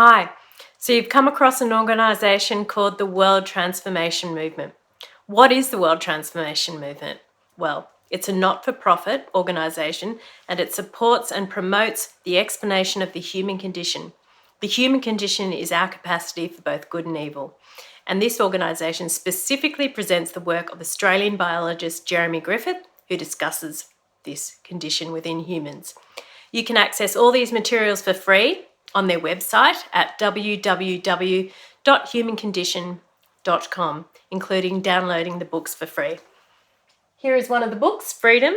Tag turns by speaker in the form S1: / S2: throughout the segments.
S1: Hi. So you've come across an organisation called the World Transformation Movement. What is the World Transformation Movement? Well, it's a not-for-profit organisation and it supports and promotes the explanation of the human condition. The human condition is our capacity for both good and evil. And this organisation specifically presents the work of Australian biologist Jeremy Griffith, who discusses this condition within humans. You can access all these materials for free on their website at www.humancondition.com, including downloading the books for free. Here is one of the books, Freedom.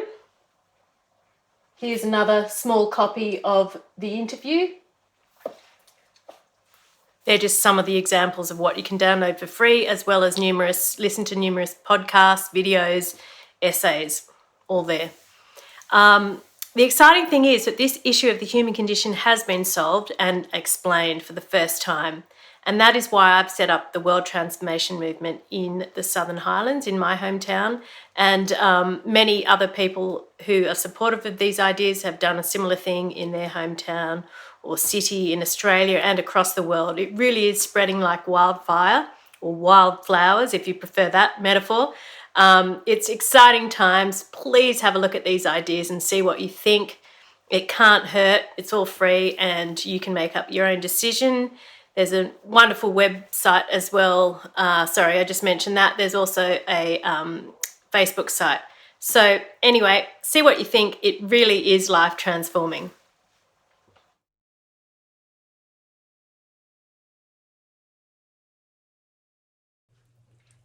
S1: Here's another small copy of the interview. They're just some of the examples of what you can download for free, as well as listen to numerous podcasts, videos, essays, all there. The exciting thing is that this issue of the human condition has been solved and explained for the first time. And that is why I've set up the World Transformation Movement in the Southern Highlands, in my hometown. And many other people who are supportive of these ideas have done a similar thing in their hometown or city in Australia and across the world. It really is spreading like wildfire, or wildflowers, if you prefer that metaphor. It's exciting times. Please have a look at these ideas and see what you think. It can't hurt. It's all free and you can make up your own decision. There's a wonderful website as well. Sorry, I just mentioned that. There's also a Facebook site. So anyway, see what you think. It really is life transforming.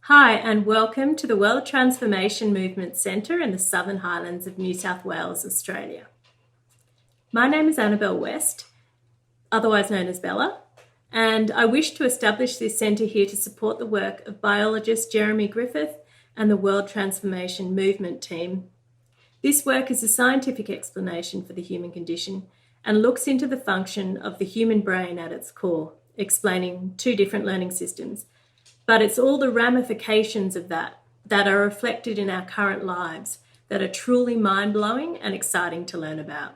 S1: Hi and welcome to the World Transformation Movement Centre in the Southern Highlands of New South Wales, Australia. My name is Annabelle West, otherwise known as Bella, and I wish to establish this centre here to support the work of biologist Jeremy Griffith and the World Transformation Movement team. This work is a scientific explanation for the human condition and looks into the function of the human brain at its core, explaining two different learning systems. But it's all the ramifications of that are reflected in our current lives that are truly mind-blowing and exciting to learn about.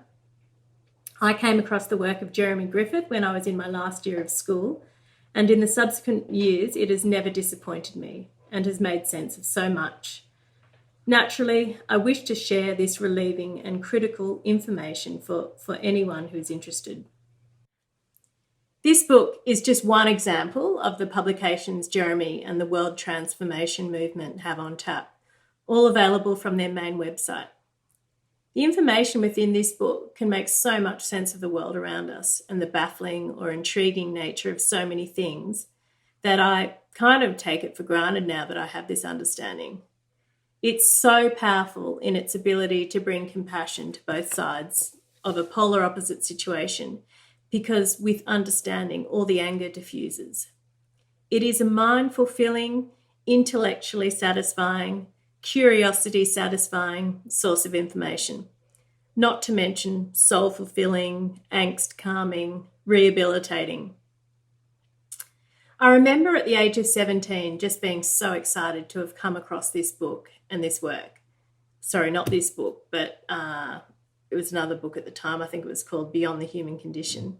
S1: I came across the work of Jeremy Griffith when I was in my last year of school, and in the subsequent years it has never disappointed me and has made sense of so much. Naturally, I wish to share this relieving and critical information for anyone who's interested. This book is just one example of the publications Jeremy and the World Transformation Movement have on tap, all available from their main website. The information within this book can make so much sense of the world around us and the baffling or intriguing nature of so many things that I kind of take it for granted now that I have this understanding. It's so powerful in its ability to bring compassion to both sides of a polar opposite situation, because with understanding, all the anger diffuses. It is a mind-fulfilling, intellectually satisfying, curiosity-satisfying source of information, not to mention soul-fulfilling, angst-calming, rehabilitating. I remember at the age of 17 just being so excited to have come across this book and this work. Sorry, not this book, but it was another book at the time. I think it was called Beyond the Human Condition.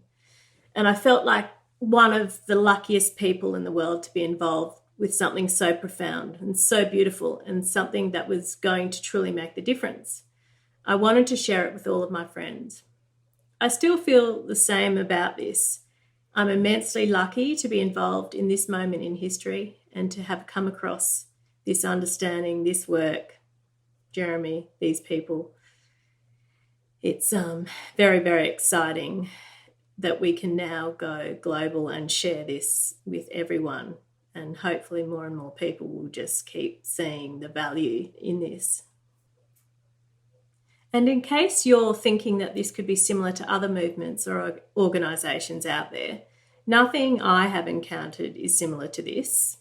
S1: And I felt like one of the luckiest people in the world to be involved with something so profound and so beautiful and something that was going to truly make the difference. I wanted to share it with all of my friends. I still feel the same about this. I'm immensely lucky to be involved in this moment in history and to have come across this understanding, this work, Jeremy, these people. It's very, very exciting that we can now go global and share this with everyone, and hopefully more and more people will just keep seeing the value in this. And in case you're thinking that this could be similar to other movements or organisations out there, nothing I have encountered is similar to this.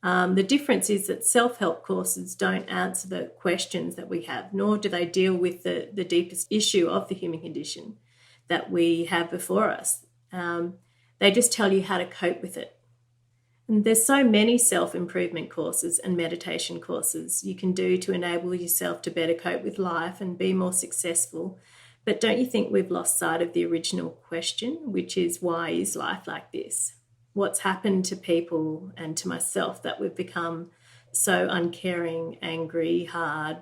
S1: The difference is that self-help courses don't answer the questions that we have, nor do they deal with the deepest issue of the human condition that we have before us. They just tell you how to cope with it. And there's so many self-improvement courses and meditation courses you can do to enable yourself to better cope with life and be more successful. But don't you think we've lost sight of the original question, which is, why is life like this? What's happened to people and to myself that we've become so uncaring, angry, hard,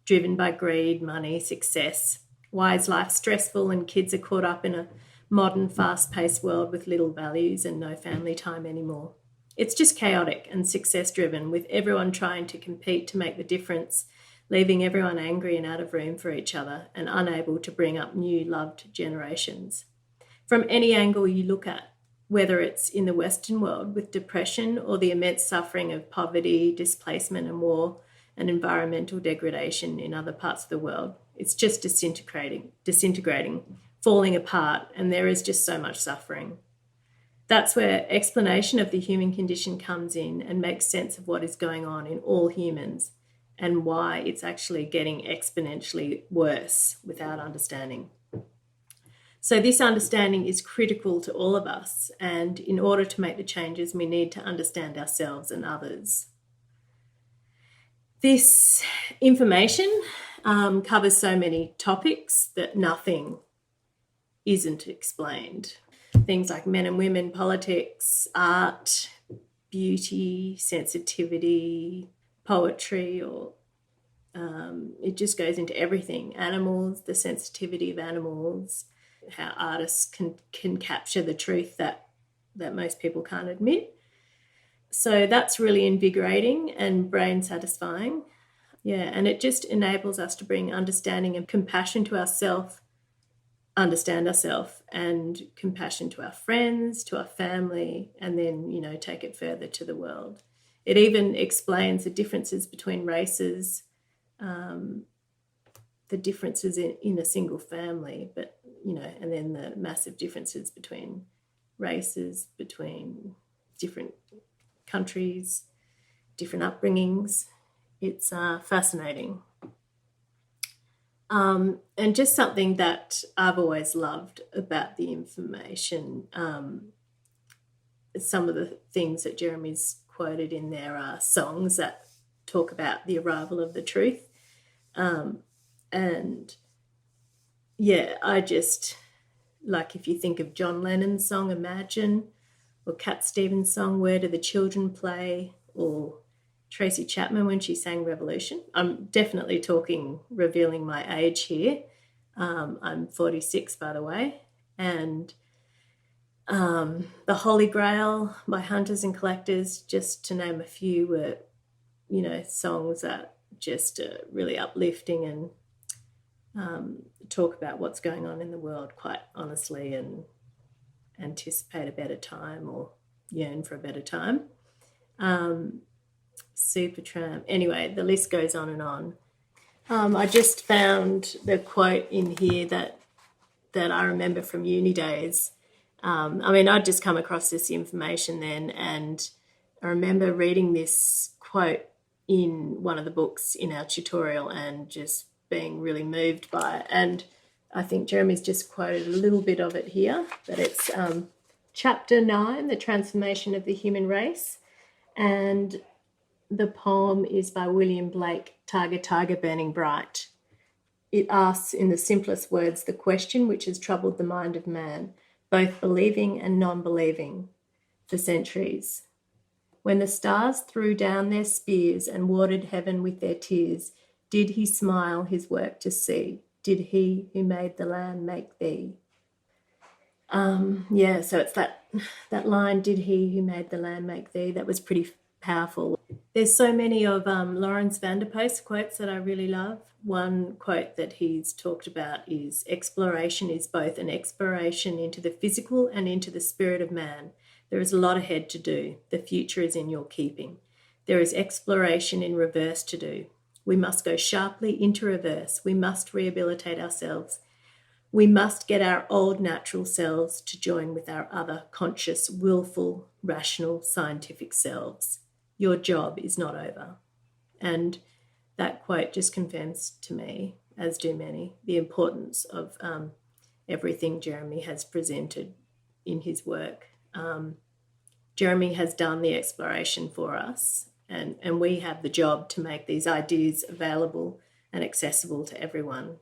S1: driven by greed, money, success? Why is life stressful and kids are caught up in a modern, fast-paced world with little values and no family time anymore? It's just chaotic and success-driven, with everyone trying to compete to make the difference, leaving everyone angry and out of room for each other and unable to bring up new, loved generations. From any angle you look at, whether it's in the Western world with depression or the immense suffering of poverty, displacement and war and environmental degradation in other parts of the world, it's just disintegrating, falling apart, and there is just so much suffering. That's where explanation of the human condition comes in and makes sense of what is going on in all humans and why it's actually getting exponentially worse without understanding. So this understanding is critical to all of us, and in order to make the changes, we need to understand ourselves and others. This information covers so many topics that nothing isn't explained. Things like men and women, politics, art, beauty, sensitivity, poetry, or it just goes into everything. Animals, the sensitivity of animals, how artists can capture the truth that most people can't admit. So that's really invigorating and brain satisfying. Yeah, and it just enables us to bring understanding and compassion to ourselves, understand ourselves, and compassion to our friends, to our family, and then, take it further to the world. It even explains the differences between races, the differences in a single family, but, and then the massive differences between races, between different countries, different upbringings. It's fascinating. And just something that I've always loved about the information, some of the things that Jeremy's quoted in there are songs that talk about the arrival of the truth. And yeah, I just, like, if you think of John Lennon's song Imagine, or Cat Stevens' song Where Do the Children Play, or Tracy Chapman when she sang Revolution. I'm definitely revealing my age here. I'm 46, by the way. And The Holy Grail by Hunters and Collectors, just to name a few, were, songs that just really uplifting and talk about what's going on in the world quite honestly and anticipate a better time or yearn for a better time. Supertramp. Anyway, the list goes on and on. I just found the quote in here that I remember from uni days. I'd just come across this information then, and I remember reading this quote in one of the books in our tutorial and just being really moved by it. And I think Jeremy's just quoted a little bit of it here, but it's chapter 9, The Transformation of the Human Race. And the poem is by William Blake, Tiger, Tiger, Burning Bright. It asks in the simplest words the question which has troubled the mind of man, both believing and non-believing, for centuries. When the stars threw down their spears and watered heaven with their tears, did he smile his work to see? Did he who made the land make thee? So it's that line, did he who made the land make thee? That was pretty powerful. There's so many of Lawrence Vanderpoest's quotes that I really love. One quote that he's talked about is, exploration is both an exploration into the physical and into the spirit of man. There is a lot ahead to do. The future is in your keeping. There is exploration in reverse to do. We must go sharply into reverse. We must rehabilitate ourselves. We must get our old natural selves to join with our other conscious, willful, rational, scientific selves. Your job is not over. And that quote just confirms to me, as do many, the importance of everything Jeremy has presented in his work. Jeremy has done the exploration for us, and we have the job to make these ideas available and accessible to everyone.